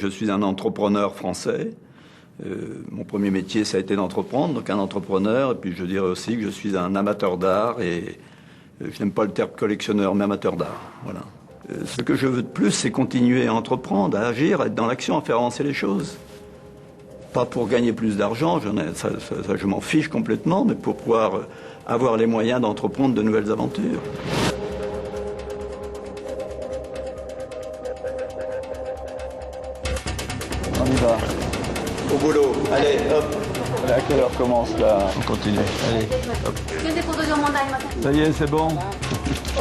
Je suis un entrepreneur français. Mon premier métier, ça a été d'entreprendre, donc un entrepreneur. Et puis je dirais aussi que je suis un amateur d'art et je n'aime pas le terme collectionneur, mais amateur d'art. Voilà. Ce que je veux de plus, c'est continuer à entreprendre, à agir, à être dans l'action, à faire avancer les choses. Pas pour gagner plus d'argent, ça, je m'en fiche complètement, mais pour pouvoir avoir les moyens d'entreprendre de nouvelles aventures. On y va. Au boulot. Allez, hop. À quelle heure commence là? On continue. Allez, hop. Ça y est, c'est bon?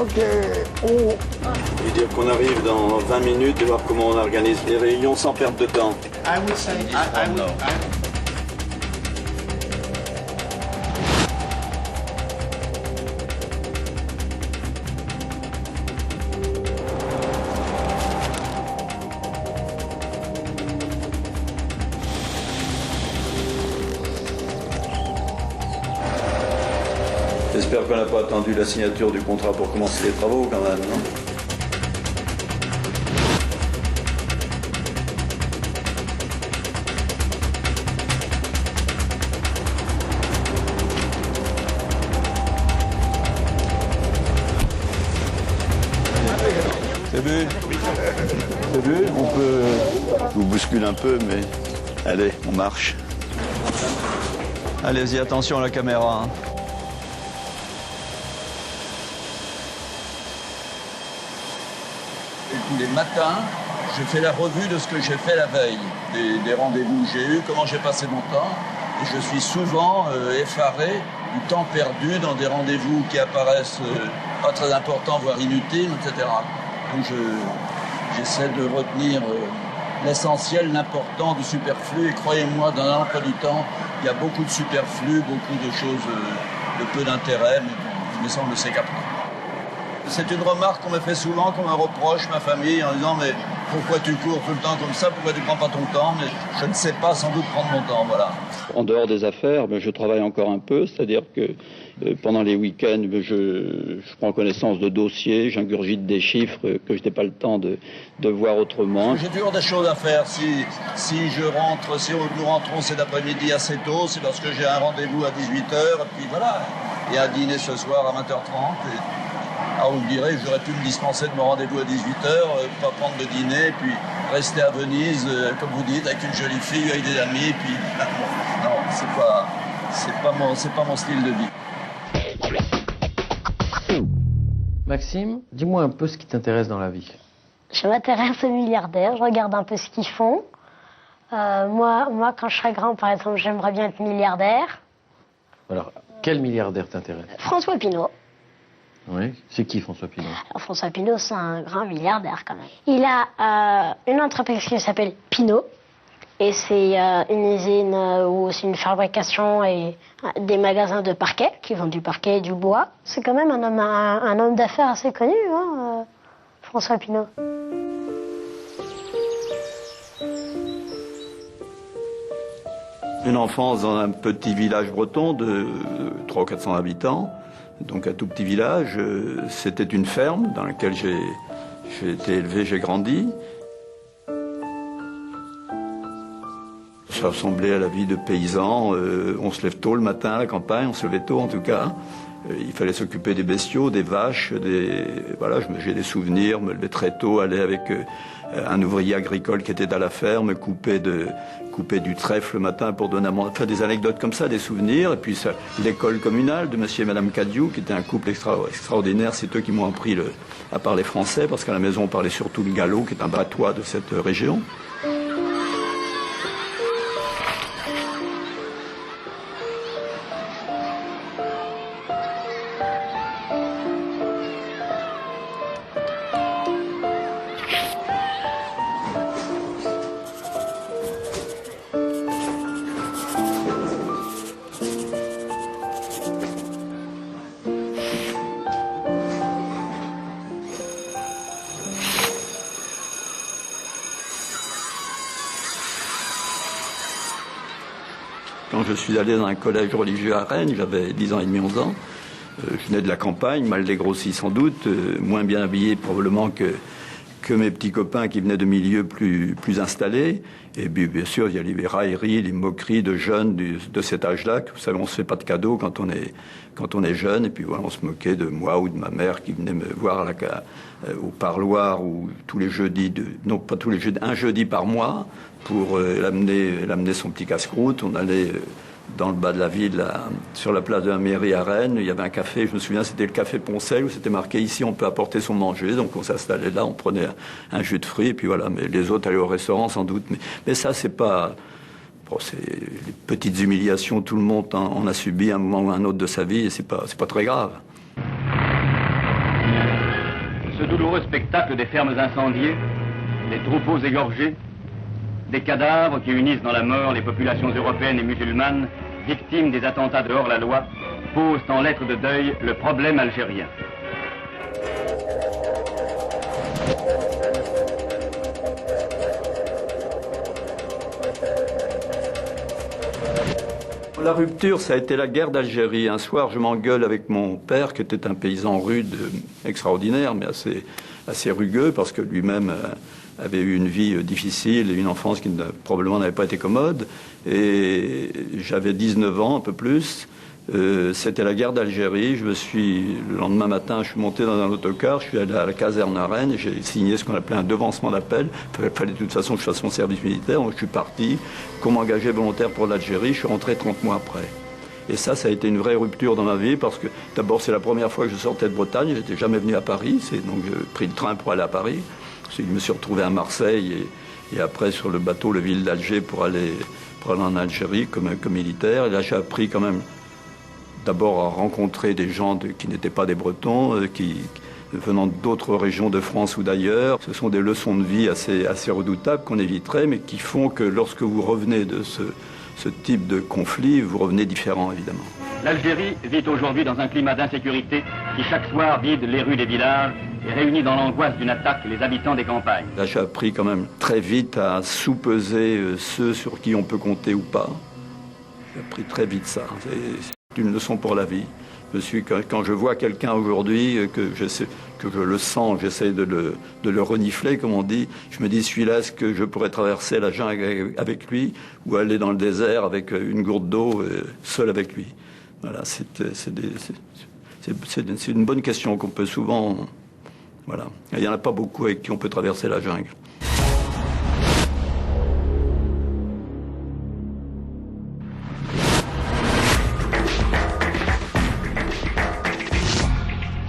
Ok. Et dire qu'on arrive dans 20 minutes et voir comment on organise les réunions sans perdre de temps. J'espère qu'on n'a pas attendu la signature du contrat pour commencer les travaux quand même, non? C'est vu? C'est vu? On peut... Je vous bouscule un peu, mais... Allez, on marche. Allez-y, attention à la caméra. Tous les matins, je fais la revue de ce que j'ai fait la veille, des rendez-vous que j'ai eus, comment j'ai passé mon temps. Et je suis souvent effaré du temps perdu dans des rendez-vous qui apparaissent pas très importants, voire inutiles, etc. Donc j'essaie de retenir l'essentiel, l'important du superflu. Et croyez-moi, dans l'emploi du temps, il y a beaucoup de superflu, beaucoup de choses de peu d'intérêt, mais ça, on le sait qu'après. C'est une remarque qu'on me fait souvent, qu'on me reproche, ma famille, en disant « Mais pourquoi tu cours tout le temps comme ça? Pourquoi tu prends pas ton temps ?» Mais je ne sais pas sans doute prendre mon temps, voilà. En dehors des affaires, je travaille encore un peu, c'est-à-dire que pendant les week-ends, je prends connaissance de dossiers, j'ingurgite des chiffres que je n'ai pas le temps de voir autrement. J'ai toujours des choses à faire. Si nous rentrons cet après-midi assez tôt, c'est parce que j'ai un rendez-vous à 18h, et puis voilà, et un dîner ce soir à 20h30. Alors vous me direz, j'aurais pu me dispenser de mon rendez-vous à 18h, pas prendre de dîner, puis rester à Venise, comme vous dites, avec une jolie fille, avec des amis, puis non, c'est pas mon style de vie. Maxime, dis-moi un peu ce qui t'intéresse dans la vie. Je m'intéresse aux milliardaires, je regarde un peu ce qu'ils font. Moi, quand je serai grand, par exemple, j'aimerais bien être milliardaire. Alors, quel milliardaire t'intéresse? François Pinault. Oui, c'est qui François Pinault? Alors, François Pinault, c'est un grand milliardaire quand même. Il a une entreprise qui s'appelle Pinault. Et c'est une usine où c'est une fabrication et des magasins de parquet qui vendent du parquet et du bois. C'est quand même un homme d'affaires assez connu, hein, François Pinault. Une enfance dans un petit village breton de 300 ou 400 habitants, donc un tout petit village. C'était une ferme dans laquelle j'ai été élevé, j'ai grandi. Ça ressemblait à la vie de paysan. On se lève tôt le matin à la campagne, on se levait tôt en tout cas. Il fallait s'occuper des bestiaux, des vaches, voilà, j'ai des souvenirs, me lever très tôt, aller avec un ouvrier agricole qui était à la ferme, couper du trèfle le matin pour donner à manger, enfin, des anecdotes comme ça, des souvenirs. Et puis l'école communale de monsieur et madame Cadiou, qui était un couple extraordinaire. C'est eux qui m'ont appris à parler français, parce qu'à la maison on parlait surtout le gallo, qui est un patois de cette région. Quand je suis allé dans un collège religieux à Rennes, j'avais 10 ans et demi, 11 ans. Je venais de la campagne, mal dégrossi sans doute, moins bien habillé probablement que que mes petits copains qui venaient de milieux plus installés. Et puis, bien sûr, il y a les railleries, les moqueries de jeunes de cet âge-là. Vous savez, on ne se fait pas de cadeaux quand on est jeune. Et puis voilà, on se moquait de moi ou de ma mère qui venait me voir au parloir ou tous les jeudis, non pas tous les jeudis, un jeudi par mois pour l'amener son petit casse-croûte. On allait dans le bas de la ville, là, sur la place de la mairie à Rennes. Il y avait un café, je me souviens, c'était le café Poncel, où c'était marqué « Ici, on peut apporter son manger ». Donc on s'installait là, on prenait un jus de fruits, et puis voilà. Mais les autres allaient au restaurant, sans doute. Mais ça, c'est pas... Bon, c'est les petites humiliations, tout le monde en a subi à un moment ou un autre de sa vie, et c'est pas très grave. Ce douloureux spectacle des fermes incendiées, des troupeaux égorgés, des cadavres qui unissent dans la mort les populations européennes et musulmanes, victimes des attentats de hors-la-loi, posent en lettres de deuil le problème algérien. La rupture, ça a été la guerre d'Algérie. Un soir, je m'engueule avec mon père, qui était un paysan rude, extraordinaire, mais assez rugueux, parce que lui-même avait eu une vie difficile et une enfance qui probablement n'avait pas été commode. Et j'avais 19 ans, un peu plus. C'était la guerre d'Algérie. Le lendemain matin, je suis monté dans un autocar, je suis allé à la caserne à Rennes, j'ai signé ce qu'on appelait un devancement d'appel. Il fallait de toute façon que je fasse mon service militaire. Donc je suis parti, qu'on m'engageait volontaire pour l'Algérie. Je suis rentré 30 mois après. Et ça a été une vraie rupture dans ma vie, parce que d'abord, c'est la première fois que je sortais de Bretagne. Je n'étais jamais venu à Paris, donc j'ai pris le train pour aller à Paris. Je me suis retrouvé à Marseille et après sur le bateau, le Ville d'Alger, pour aller en Algérie comme militaire. Et là, j'ai appris quand même d'abord à rencontrer des gens qui n'étaient pas des Bretons, venant d'autres régions de France ou d'ailleurs. Ce sont des leçons de vie assez redoutables qu'on éviterait, mais qui font que lorsque vous revenez de ce type de conflit, vous revenez différent, évidemment. L'Algérie vit aujourd'hui dans un climat d'insécurité qui chaque soir vide les rues des villages et réunit dans l'angoisse d'une attaque les habitants des campagnes. Là, j'ai appris quand même très vite à sous-peser ceux sur qui on peut compter ou pas. J'ai appris très vite ça. C'est une leçon pour la vie. Quand je vois quelqu'un aujourd'hui, que je le sens, j'essaie de le renifler, comme on dit, je me dis, celui-là, est-ce que je pourrais traverser la jungle avec lui ou aller dans le désert avec une gourde d'eau, seul avec lui? Voilà, c'est une bonne question qu'on peut souvent... Voilà. Il n'y en a pas beaucoup avec qui on peut traverser la jungle.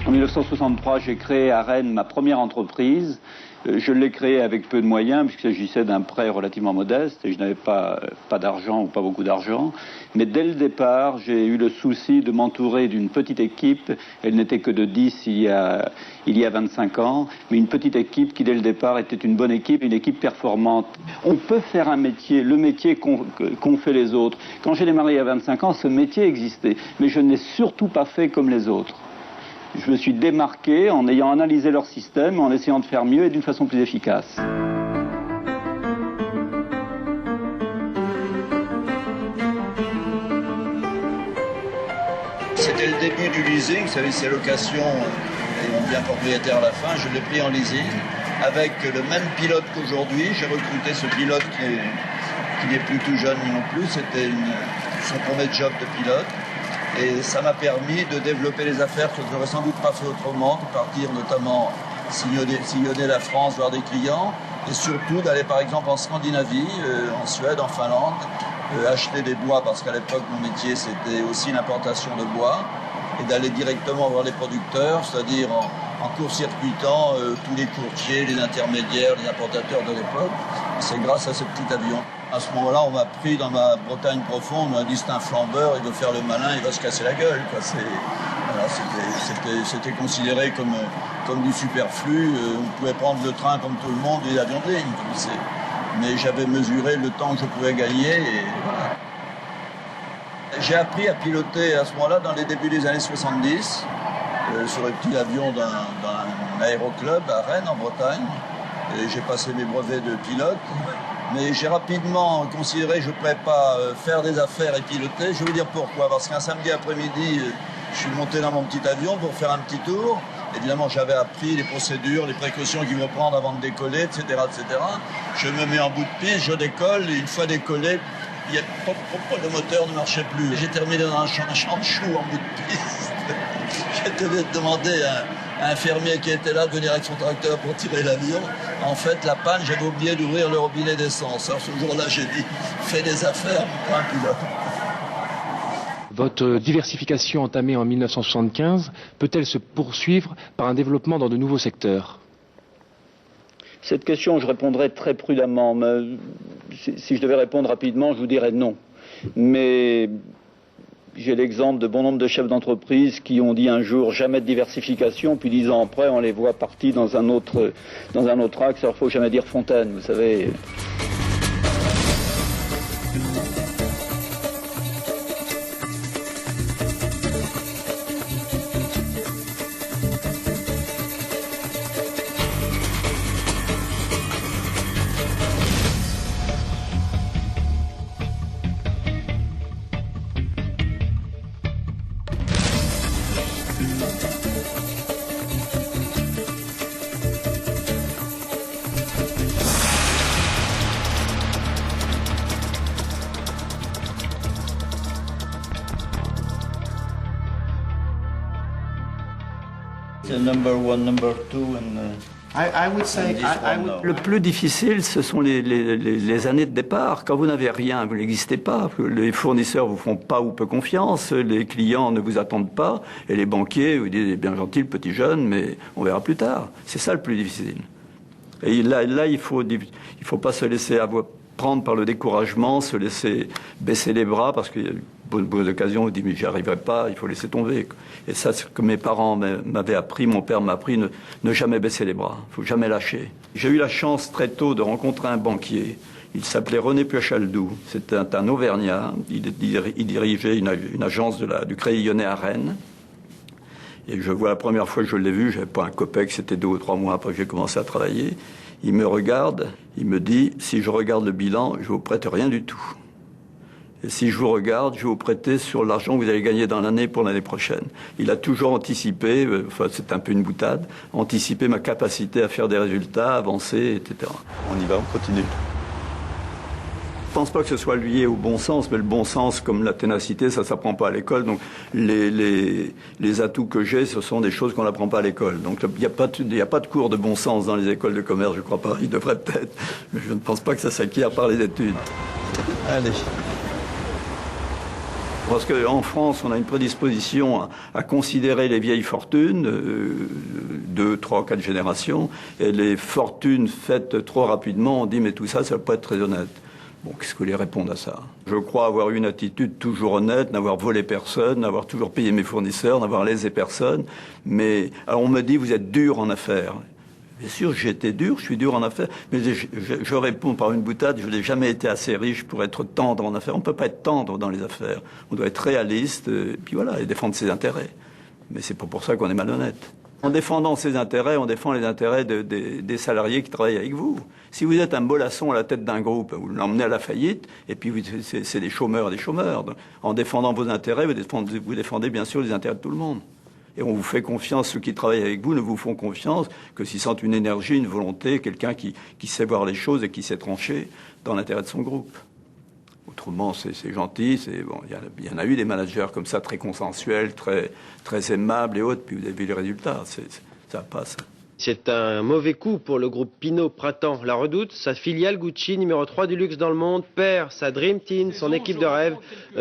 En 1963, j'ai créé à Rennes ma première entreprise. Je l'ai créée avec peu de moyens, puisqu'il s'agissait d'un prêt relativement modeste, et je n'avais pas d'argent ou pas beaucoup d'argent. Mais dès le départ, j'ai eu le souci de m'entourer d'une petite équipe. Elle n'était que de 10 il y a 25 ans, mais une petite équipe qui, dès le départ, était une bonne équipe, une équipe performante. On peut faire un métier, le métier qu'ont fait les autres. Quand j'ai démarré il y a 25 ans, ce métier existait, mais je ne l'ai surtout pas fait comme les autres. Je me suis démarqué en ayant analysé leur système, en essayant de faire mieux et d'une façon plus efficace. C'était le début du leasing, vous savez, ces locations, et on devient propriétaire à la fin. Je l'ai pris en leasing avec le même pilote qu'aujourd'hui. J'ai recruté ce pilote qui n'est plus tout jeune non plus. C'était son premier job de pilote. Et ça m'a permis de développer les affaires que je n'aurais sans doute pas fait autrement, de partir notamment sillonner la France, voir des clients, et surtout d'aller par exemple en Scandinavie, en Suède, en Finlande, acheter des bois, parce qu'à l'époque mon métier c'était aussi l'importation de bois, et d'aller directement voir les producteurs, c'est-à-dire en court-circuitant tous les courtiers, les intermédiaires, les importateurs de l'époque. C'est grâce à ce petit avion. À ce moment-là, on m'a pris dans ma Bretagne profonde, on m'a dit c'est un flambeur, il veut faire le malin, il va se casser la gueule. Voilà, c'était considéré comme du superflu. On pouvait prendre le train comme tout le monde et l'avion de ligne. Mais j'avais mesuré le temps que je pouvais gagner et voilà. J'ai appris à piloter à ce moment-là dans les débuts des années 70 sur le petit avion d'un aéroclub à Rennes en Bretagne. Et j'ai passé mes brevets de pilote. Mais j'ai rapidement considéré que je ne pourrais pas faire des affaires et piloter. Je vais vous dire pourquoi. Parce qu'un samedi après-midi, je suis monté dans mon petit avion pour faire un petit tour. Évidemment, j'avais appris les procédures, les précautions qu'il faut prendre avant de décoller, etc., etc. Je me mets en bout de piste, je décolle, et une fois décollé, le moteur ne marchait plus. J'ai terminé dans un champ de choux en bout de piste. Je devais demander à un fermier qui était là de venir avec son tracteur pour tirer l'avion. En fait, la panne, j'avais oublié d'ouvrir le robinet d'essence. Alors ce jour-là, j'ai dit, fais des affaires, pas un pilote. Votre diversification entamée en 1975 peut-elle se poursuivre par un développement dans de nouveaux secteurs? Cette question, je répondrai très prudemment. Mais si je devais répondre rapidement, je vous dirais non. Mais j'ai l'exemple de bon nombre de chefs d'entreprise qui ont dit un jour jamais de diversification, puis 10 ans après, on les voit partis dans un autre axe. Alors, il ne faut jamais dire Fontaine, vous savez. Number one, number two, I would say Le plus difficile, ce sont les années de départ. Quand vous n'avez rien, vous n'existez pas. Les fournisseurs vous font pas ou peu confiance, les clients ne vous attendent pas, et les banquiers vous disent bien gentil, le petit jeune, mais on verra plus tard. C'est ça le plus difficile. Et là, il faut pas se laisser prendre par le découragement, se laisser baisser les bras, parce qu'il y a beaucoup d'occasions où on dit mais j'y arriverai pas, il faut laisser tomber. Et ça, c'est ce que mes parents m'avaient appris, mon père m'a appris, ne jamais baisser les bras, il faut jamais lâcher. J'ai eu la chance très tôt de rencontrer un banquier. Il s'appelait René Piochaldou. C'était un Auvergnat. Il dirigeait une agence du Crédit Lyonnais à Rennes. Et je vois la première fois que je l'ai vu, j'avais pas un copec, c'était 2 ou 3 mois après que j'ai commencé à travailler. Il me regarde, il me dit, si je regarde le bilan, je vous prête rien du tout. Et si je vous regarde, je vais vous prêter sur l'argent que vous allez gagner dans l'année pour l'année prochaine. Il a toujours anticipé, enfin c'est un peu une boutade, anticipé ma capacité à faire des résultats, avancer, etc. On y va, on continue. Je pense pas que ce soit lié au bon sens, mais le bon sens, comme la ténacité, ça s'apprend pas à l'école. Donc les atouts que j'ai, ce sont des choses qu'on n'apprend pas à l'école. Donc il n'y a pas de cours de bon sens dans les écoles de commerce, je crois pas. Il devrait peut-être, mais je ne pense pas que ça s'acquiert par les études. Allez. Parce qu'en France, on a une prédisposition à considérer les vieilles fortunes, 2, 3, 4 générations, et les fortunes faites trop rapidement, on dit mais tout ça, ça ne va pas être très honnête. Bon, qu'est-ce que vous voulez répondre à ça? Je crois avoir eu une attitude toujours honnête, n'avoir volé personne, n'avoir toujours payé mes fournisseurs, n'avoir lésé personne. Mais alors on me dit, vous êtes dur en affaires. Bien sûr, j'ai été dur, je suis dur en affaires. Mais je réponds par une boutade, je n'ai jamais été assez riche pour être tendre en affaires. On ne peut pas être tendre dans les affaires. On doit être réaliste, et puis voilà, et défendre ses intérêts. Mais c'est pas pour ça qu'on est malhonnête. En défendant ses intérêts, on défend les intérêts des salariés qui travaillent avec vous. Si vous êtes un mollasson à la tête d'un groupe, vous l'emmenez à la faillite, et puis c'est des chômeurs. Donc, en défendant vos intérêts, vous défendez bien sûr les intérêts de tout le monde. Et on vous fait confiance, ceux qui travaillent avec vous ne vous font confiance que s'ils sentent une énergie, une volonté, quelqu'un qui sait voir les choses et qui sait trancher dans l'intérêt de son groupe. Autrement, c'est gentil. Bon, il y en a eu des managers comme ça, très consensuels, très aimables et autres, puis vous avez vu les résultats. Ça passe. C'est un mauvais coup pour le groupe Pinault Printemps La Redoute. Sa filiale Gucci, numéro 3 du luxe dans le monde, perd sa Dream Team, son équipe de rêve.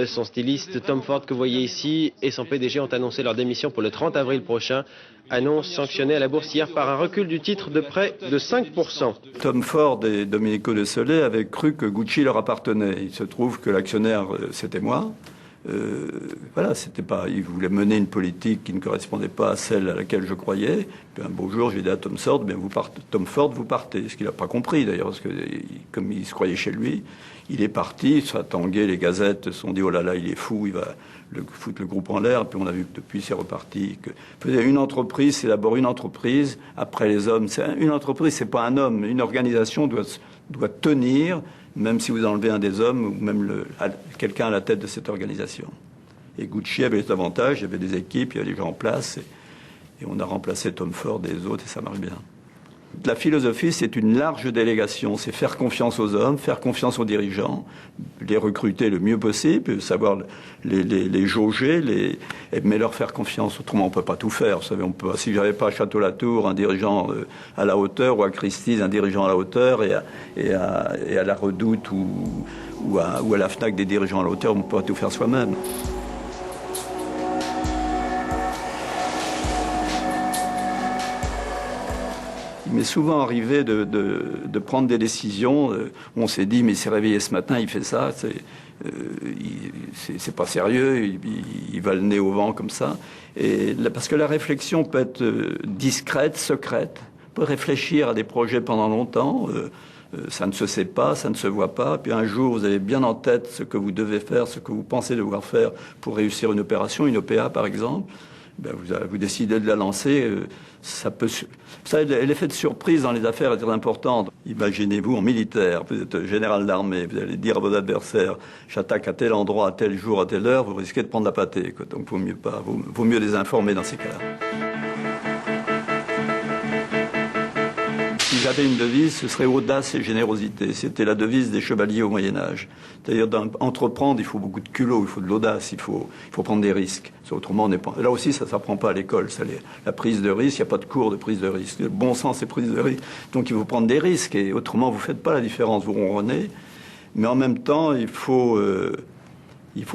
Son styliste Tom Ford que vous voyez ici et son PDG ont annoncé leur démission pour le 30 avril prochain. Annonce sanctionnée à la bourse hier par un recul du titre de près de 5%. Tom Ford et Domenico De Sole avaient cru que Gucci leur appartenait. Il se trouve que l'actionnaire, c'était moi. Voilà, c'était pas. Il voulait mener une politique qui ne correspondait pas à celle à laquelle je croyais. Puis un beau jour, j'ai dit à Tom Ford, Tom Ford, vous partez. Ce qu'il n'a pas compris d'ailleurs, parce que comme il se croyait chez lui, il est parti. Ça a tangué, les gazettes se sont dit oh là là, il est fou, il va foutre le groupe en l'air. Puis on a vu que depuis, c'est reparti. Une entreprise, c'est d'abord une entreprise. Après les hommes, une entreprise, c'est pas un homme. Une organisation doit tenir. Même si vous enlevez un des hommes ou même quelqu'un à la tête de cette organisation. Et Gucci avait cet avantage, il y avait des équipes, il y avait des gens en place. Et on a remplacé Tom Ford et les autres et ça marche bien. La philosophie, c'est une large délégation. C'est faire confiance aux hommes, faire confiance aux dirigeants, les recruter le mieux possible, savoir les jauger, mais leur faire confiance. Autrement, on ne peut pas tout faire. Vous savez, si j'avais pas à Château-Latour un dirigeant à la hauteur, ou à Christie's un dirigeant à la hauteur, et à la Redoute ou à la Fnac des dirigeants à la hauteur, on ne peut pas tout faire soi-même. Il m'est souvent arrivé de prendre des décisions où on s'est dit, mais il s'est réveillé ce matin, il fait ça, c'est pas sérieux, il va le nez au vent comme ça. Parce que la réflexion peut être discrète, secrète, on peut réfléchir à des projets pendant longtemps, ça ne se sait pas, ça ne se voit pas, puis un jour vous avez bien en tête ce que vous devez faire, ce que vous pensez devoir faire pour réussir une opération, une OPA par exemple. Ben vous décidez de la lancer, l'effet de surprise dans les affaires est très important. Imaginez-vous en militaire, vous êtes général d'armée, vous allez dire à vos adversaires, j'attaque à tel endroit, à tel jour, à telle heure, vous risquez de prendre la pâtée. Donc vaut mieux les informer dans ces cas-là. Si j'avais une devise, ce serait audace et générosité. C'était la devise des chevaliers au Moyen-Âge. C'est-à-dire, d'entreprendre, il faut beaucoup de culot, il faut de l'audace, il faut prendre des risques. Autrement, on n'est pas... Là aussi, ça ne s'apprend pas à l'école. La prise de risque, il n'y a pas de cours de prise de risque. Le bon sens, c'est prise de risque. Donc, il faut prendre des risques. Et autrement, vous ne faites pas la différence, vous ronronnez. Mais en même temps, il faut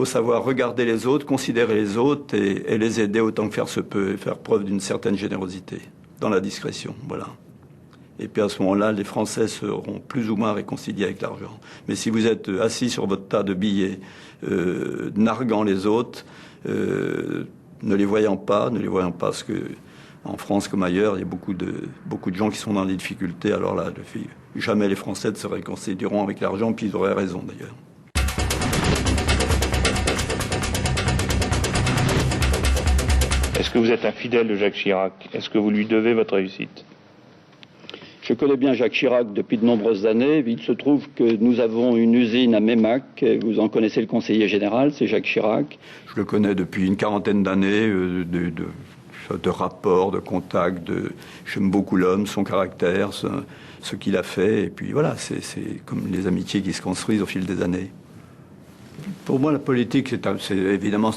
savoir regarder les autres, considérer les autres et les aider autant que faire se peut. Et faire preuve d'une certaine générosité, dans la discrétion. Voilà. Et puis à ce moment-là, les Français seront plus ou moins réconciliés avec l'argent. Mais si vous êtes assis sur votre tas de billets, narguant les autres, ne les voyant pas, parce que en France comme ailleurs, il y a beaucoup de gens qui sont dans des difficultés. Alors là, jamais les Français ne se réconcilieront avec l'argent, puis ils auraient raison d'ailleurs. Est-ce que vous êtes un fidèle de Jacques Chirac? Est-ce que vous lui devez votre réussite? Je connais bien Jacques Chirac depuis de nombreuses années. Il se trouve que nous avons une usine à Meymac. Vous en connaissez le conseiller général, c'est Jacques Chirac. Je le connais depuis une quarantaine d'années, de rapports, de contacts. J'aime beaucoup l'homme, son caractère, ce qu'il a fait. Et puis voilà, c'est comme les amitiés qui se construisent au fil des années. Pour moi, la politique, c'est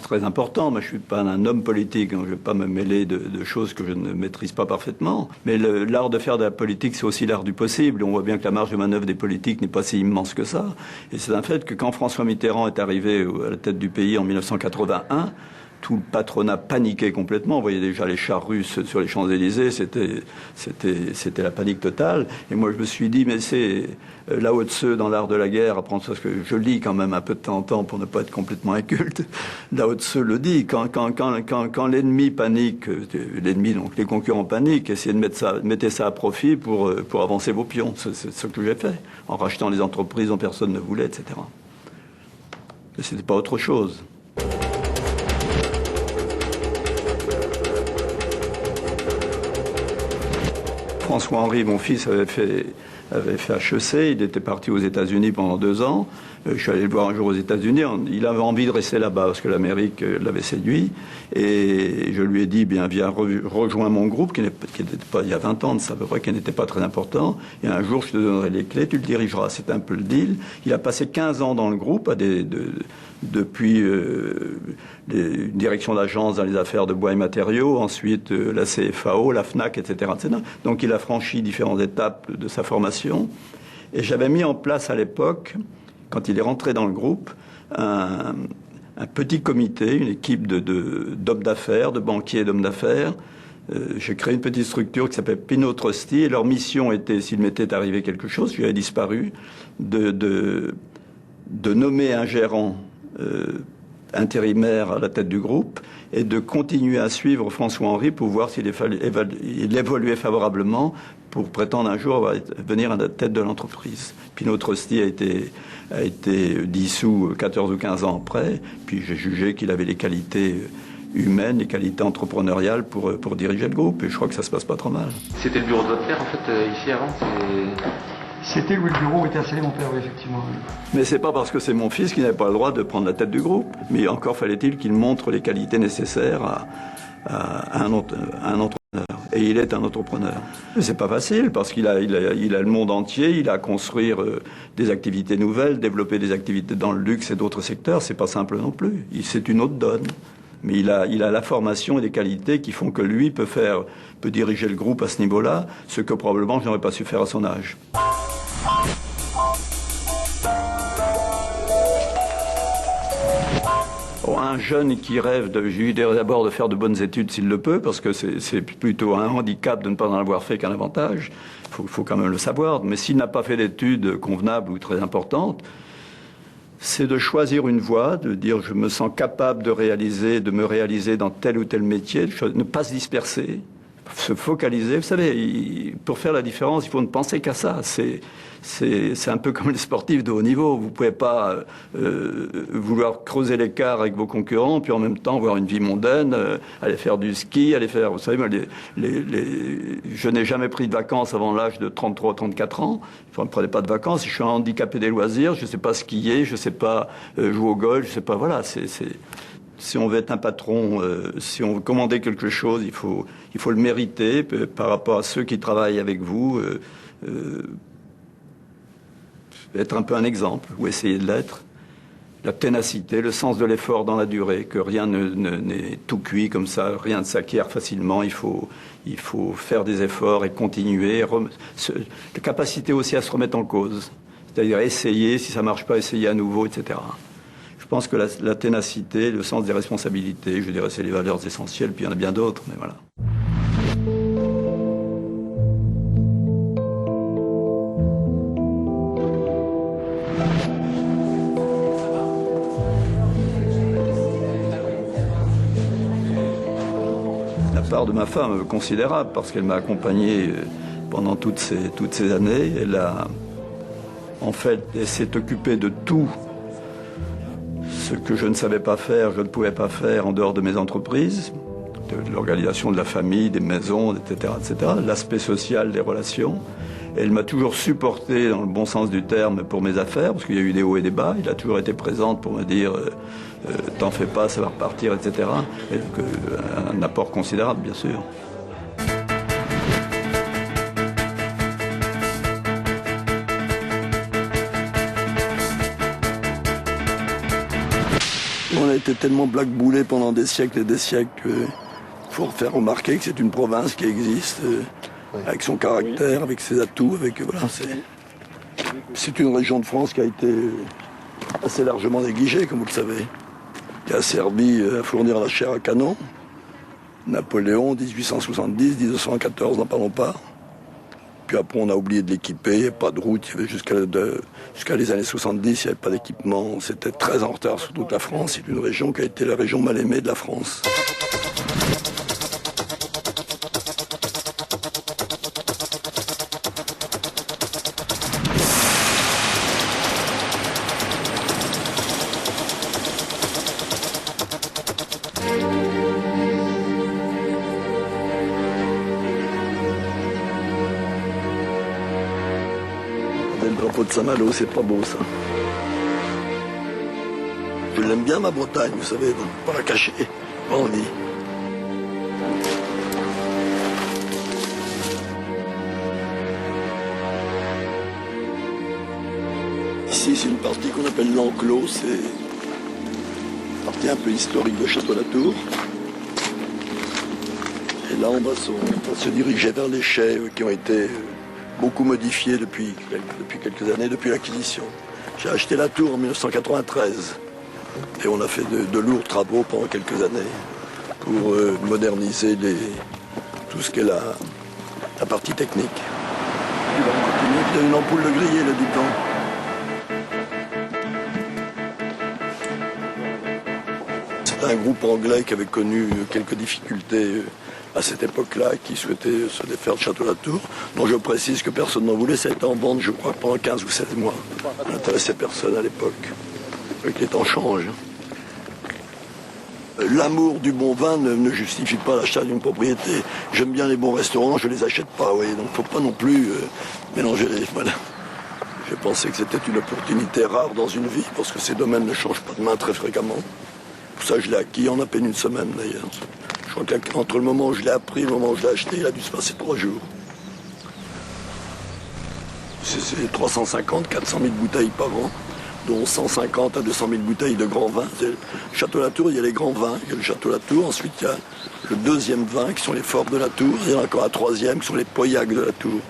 très important. Moi, je suis pas un homme politique. Je ne vais pas me mêler de choses que je ne maîtrise pas parfaitement. Mais l'art de faire de la politique, c'est aussi l'art du possible. On voit bien que la marge de manœuvre des politiques n'est pas si immense que ça. Et c'est un fait que quand François Mitterrand est arrivé à la tête du pays en 1981, tout le patronat paniquait complètement. On voyait déjà les chars russes sur les Champs-Élysées. C'était la panique totale. Et moi, je me suis dit, mais c'est Lao Tse dans l'art de la guerre, apprendre ça, parce que je lis quand même un peu de temps en temps pour ne pas être complètement inculte. Lao Tse le dit, quand l'ennemi panique, l'ennemi, donc les concurrents paniquent, essayez de mettez ça à profit pour avancer vos pions. C'est ce que j'ai fait, en rachetant les entreprises dont personne ne voulait, etc. Mais c'était pas autre chose. François-Henri, mon fils, avait fait HEC, il était parti aux États-Unis pendant 2 ans. Je suis allé le voir un jour aux États-Unis, il avait envie de rester là-bas parce que l'Amérique l'avait séduit. Et je lui ai dit, viens rejoins mon groupe, qui n'était pas, il y a 20 ans de ça à peu près, qui n'était pas très important. Et un jour, je te donnerai les clés, tu le dirigeras. C'était un peu le deal. Il a passé 15 ans dans le groupe, depuis une direction d'agence dans les affaires de bois et matériaux, ensuite la CFAO, la Fnac, etc., etc. Donc il a franchi différentes étapes de sa formation. Et j'avais mis en place à l'époque, quand il est rentré dans le groupe, un petit comité, une équipe d'hommes d'affaires, de banquiers et d'hommes d'affaires. J'ai créé une petite structure qui s'appelle Pinot Trusty, et leur mission était, s'il m'était arrivé quelque chose, j'avais disparu, de nommer un gérant intérimaire à la tête du groupe et de continuer à suivre François-Henri pour voir s'il évoluait favorablement pour prétendre un jour venir à la tête de l'entreprise. Pinot Trusty a été dissous 14 ou 15 ans après, puis j'ai jugé qu'il avait les qualités humaines, les qualités entrepreneuriales pour diriger le groupe, et je crois que ça se passe pas trop mal. C'était le bureau de votre père, en fait, ici avant? C'était où le bureau était installé, mon père, oui, effectivement. Mais c'est pas parce que c'est mon fils qu'il n'avait pas le droit de prendre la tête du groupe. Mais encore fallait-il qu'il montre les qualités nécessaires à un entrepreneur. Et il est un entrepreneur. C'est pas facile parce qu'il a le monde entier, il a à construire des activités nouvelles, développer des activités dans le luxe et d'autres secteurs. C'est pas simple non plus. C'est une autre donne. Mais il a la formation et les qualités qui font que lui peut diriger le groupe à ce niveau-là, ce que probablement je n'aurais pas su faire à son âge. Un jeune qui rêve, je lui dirais d'abord de faire de bonnes études s'il le peut, parce que c'est plutôt un handicap de ne pas en avoir fait qu'un avantage. Il faut quand même le savoir. Mais s'il n'a pas fait d'études convenables ou très importantes, c'est de choisir une voie, de dire je me sens capable de me réaliser dans tel ou tel métier, ne pas se disperser, se focaliser. Vous savez, pour faire la différence, il faut ne penser qu'à ça. C'est un peu comme les sportifs de haut niveau. Vous ne pouvez pas vouloir creuser l'écart avec vos concurrents, puis en même temps avoir une vie mondaine, aller faire du ski, aller faire... Vous savez, moi, je n'ai jamais pris de vacances avant l'âge de 33, 34 ans. Je ne prenais pas de vacances. Je suis un handicapé des loisirs. Je ne sais pas skier, je ne sais pas jouer au golf, je ne sais pas... Voilà, si on veut être un patron, si on veut commander quelque chose, il faut le mériter par rapport à ceux qui travaillent avec vous. Être un peu un exemple, ou essayer de l'être. La ténacité, le sens de l'effort dans la durée, que rien n'est tout cuit comme ça, rien ne s'acquiert facilement, il faut faire des efforts et continuer. La capacité aussi à se remettre en cause, c'est-à-dire essayer, si ça ne marche pas, essayer à nouveau, etc. Je pense que la ténacité, le sens des responsabilités, je dirais c'est les valeurs essentielles, puis il y en a bien d'autres, mais voilà. La part de ma femme considérable parce qu'elle m'a accompagné pendant toutes ces années. Elle s'est occupée de tout ce que je ne savais pas faire, je ne pouvais pas faire en dehors de mes entreprises, de l'organisation de la famille, des maisons, etc., etc., l'aspect social des relations. Elle m'a toujours supporté dans le bon sens du terme pour mes affaires, parce qu'il y a eu des hauts et des bas. Il a toujours été présente pour me dire t'en fais pas, ça va repartir, etc. Et donc, un apport considérable, bien sûr. On a été tellement blackboulés pendant des siècles et des siècles qu'il faut faire remarquer que c'est une province qui existe. Avec son caractère, avec ses atouts, c'est une région de France qui a été assez largement négligée, comme vous le savez, qui a servi à fournir la chair à canon. Napoléon, 1870, 1914, n'en parlons pas. Puis après, on a oublié de l'équiper, il n'y avait pas de route, jusqu'à les années 70, il n'y avait pas d'équipement. C'était très en retard sur toute la France. C'est une région qui a été la région mal aimée de la France. Le drapeau de Saint-Malo, c'est pas beau ça. Je l'aime bien ma Bretagne, vous savez, donc pas la cacher, on dit. Ici, c'est une partie qu'on appelle l'enclos, c'est une partie un peu historique de Château-Latour. Et là, on va se diriger vers les chais qui ont été beaucoup modifiés depuis quelques années, depuis l'acquisition. J'ai acheté la tour en 1993 et on a fait de lourds travaux pendant quelques années pour moderniser tout ce qu'est la partie technique. Et là, on continue. Il y a une ampoule de grillé, là, dis-donc. C'est un groupe anglais qui avait connu quelques difficultés à cette époque-là, qui souhaitait se défaire de Château-Latour, dont je précise que personne n'en voulait. Ça a été en vente, je crois, pendant 15 ou 16 mois. Ça n'intéressait personne à l'époque. Avec les temps changent. L'amour du bon vin ne justifie pas l'achat d'une propriété. J'aime bien les bons restaurants, je les achète pas, oui. Donc faut pas non plus mélanger les... Voilà. Je pensais que c'était une opportunité rare dans une vie, parce que ces domaines ne changent pas de main très fréquemment. Pour ça, je l'ai acquis en à peine une semaine, d'ailleurs. Je crois qu'entre le moment où je l'ai appris et le moment où je l'ai acheté, il a dû se passer 3 jours. C'est 350, 400 000 bouteilles par an, dont 150 à 200 000 bouteilles de grands vins. Le Château Latour, il y a les grands vins, il y a le Château Latour. Ensuite, il y a le deuxième vin, qui sont les Forts de Latour. Il y en a encore un troisième, qui sont les Pauillac de Latour.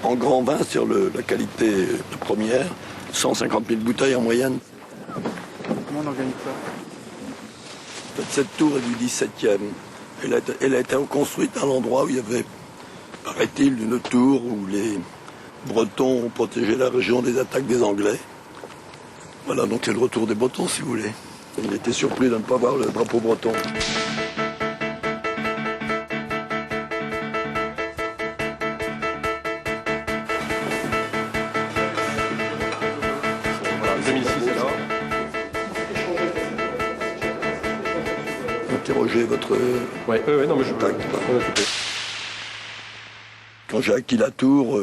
En grand vin, c'est-à-dire la qualité de première, 150 000 bouteilles en moyenne. Comment on organise ça? En fait, cette tour est du 17e. Elle a été reconstruite à l'endroit où il y avait, paraît-il, une tour où les Bretons ont protégé la région des attaques des Anglais. Voilà, donc c'est le retour des Bretons, si vous voulez. Il était surpris de ne pas voir le drapeau breton. Voilà, 2006 alors. Interrogez votre Ouais, non, mais je peux m'en occuper. Quand j'ai acquis la tour,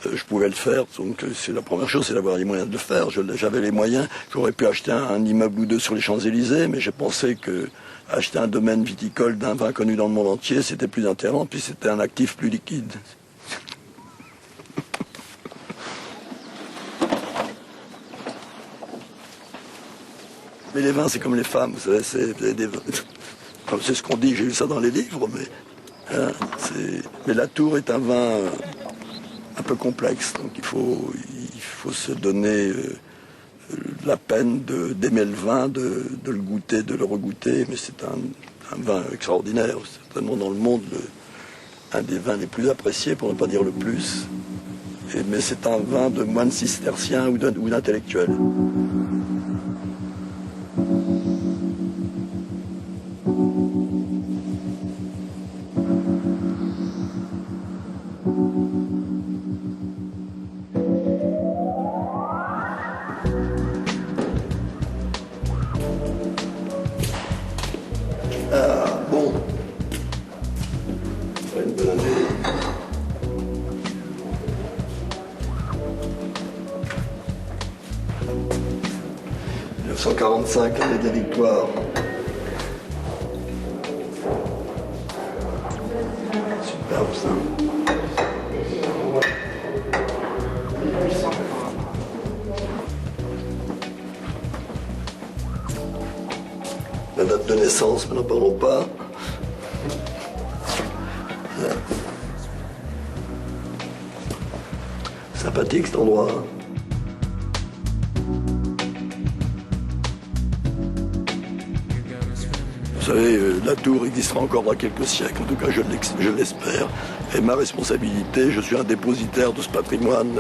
je pouvais le faire. Donc c'est la première chose, c'est d'avoir les moyens de le faire. J'avais les moyens. J'aurais pu acheter un immeuble ou deux sur les Champs-Élysées, mais j'ai pensé que acheter un domaine viticole d'un vin connu dans le monde entier, c'était plus intéressant, puis c'était un actif plus liquide. Mais les vins, c'est comme les femmes, vous savez, c'est ce qu'on dit, j'ai lu ça dans les livres, mais... Mais la tour est un vin un peu complexe, donc il faut se donner la peine d'aimer le vin, de le goûter, de le regoûter, mais c'est un vin extraordinaire, certainement dans le monde un des vins les plus appréciés, pour ne pas dire le plus. Mais c'est un vin de moine cistercien ou d'intellectuel. Bon, une bonne année. « 1945, année des victoires. Superbe ça. La date de naissance, mais n'en parlons pas. Sympathique cet endroit. Vous savez, la tour existera encore dans quelques siècles, en tout cas je l'espère. Et ma responsabilité, je suis un dépositaire de ce patrimoine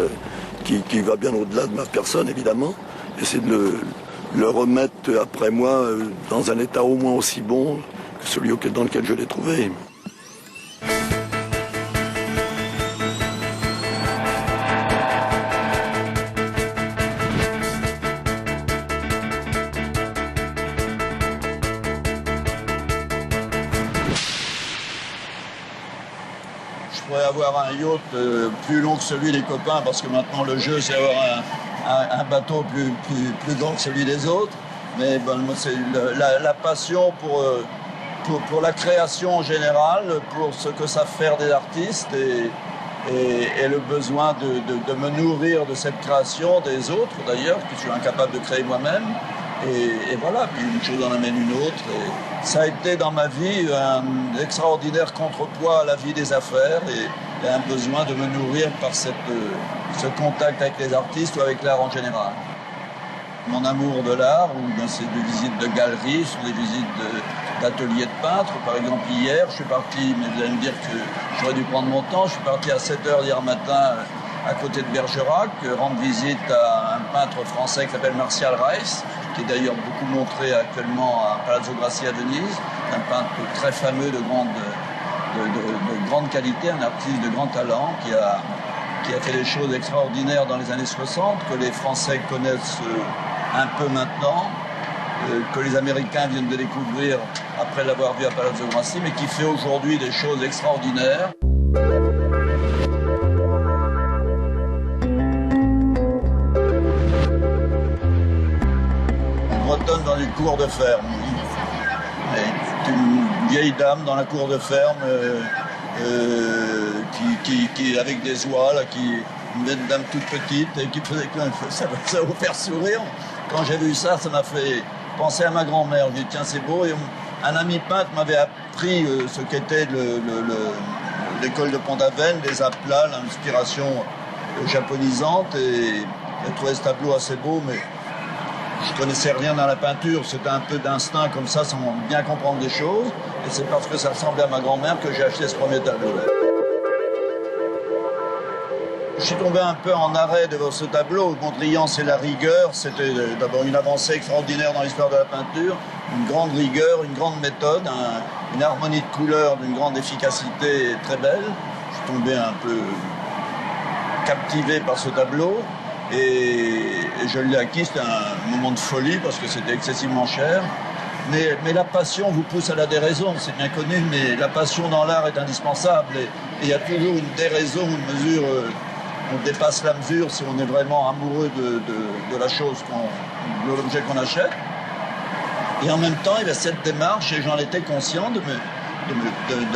qui va bien au-delà de ma personne, évidemment. Et c'est de le remettre après moi dans un état au moins aussi bon que celui dans lequel je l'ai trouvé. Je pourrais avoir un yacht plus long que celui des copains, parce que maintenant le jeu c'est avoir un bateau plus grand que celui des autres. Mais bon, c'est la passion pour la création en général, pour ce que savent faire des artistes et le besoin de me nourrir de cette création des autres d'ailleurs, que je suis incapable de créer moi-même. Et voilà, puis une chose en amène une autre. Et ça a été dans ma vie un extraordinaire contrepoids à la vie des affaires et un besoin de me nourrir par ce contact avec les artistes ou avec l'art en général. Mon amour de l'art, c'est des visites de galeries, ce sont des visites d'ateliers de peintres. Par exemple, hier, je suis parti, mais vous allez me dire que j'aurais dû prendre mon temps, je suis parti à 7h hier matin à côté de Bergerac, rendre visite à un peintre français qui s'appelle Martial Reiss, qui est d'ailleurs beaucoup montré actuellement à Palazzo Grassi à Venise, un peintre très fameux de grande qualité, un artiste de grand talent qui a fait des choses extraordinaires dans les années 60, que les Français connaissent un peu maintenant, que les Américains viennent de découvrir après l'avoir vu à Palazzo Grassi, mais qui fait aujourd'hui des choses extraordinaires. Bretonne dans une cour de ferme. C'est une vieille dame dans la cour de ferme qui avec des oies, là, une dame toute petite et qui faisait ça va vous faire sourire. Quand j'ai vu ça, ça m'a fait penser à ma grand-mère. J'ai dit tiens, c'est beau. Et un ami peintre m'avait appris ce qu'était l'école de Pont-Aven, les aplats, l'inspiration japonisante, et j'ai trouvé ce tableau assez beau, mais je connaissais rien dans la peinture, c'était un peu d'instinct comme ça, sans bien comprendre des choses, et c'est parce que ça ressemblait à ma grand-mère que j'ai acheté ce premier tableau. Je suis tombé un peu en arrêt devant ce tableau. Mondrian, c'est la rigueur, c'était d'abord une avancée extraordinaire dans l'histoire de la peinture, une grande rigueur, une grande méthode, une harmonie de couleurs d'une grande efficacité très belle. Je suis tombé un peu captivé par ce tableau et je l'ai acquis. C'était un moment de folie parce que c'était excessivement cher. Mais la passion vous pousse à la déraison, c'est bien connu, mais la passion dans l'art est indispensable et il y a toujours une déraison, une mesure. On dépasse la mesure si on est vraiment amoureux de la chose, de l'objet qu'on achète. Et en même temps, il y avait cette démarche, et j'en étais conscient, de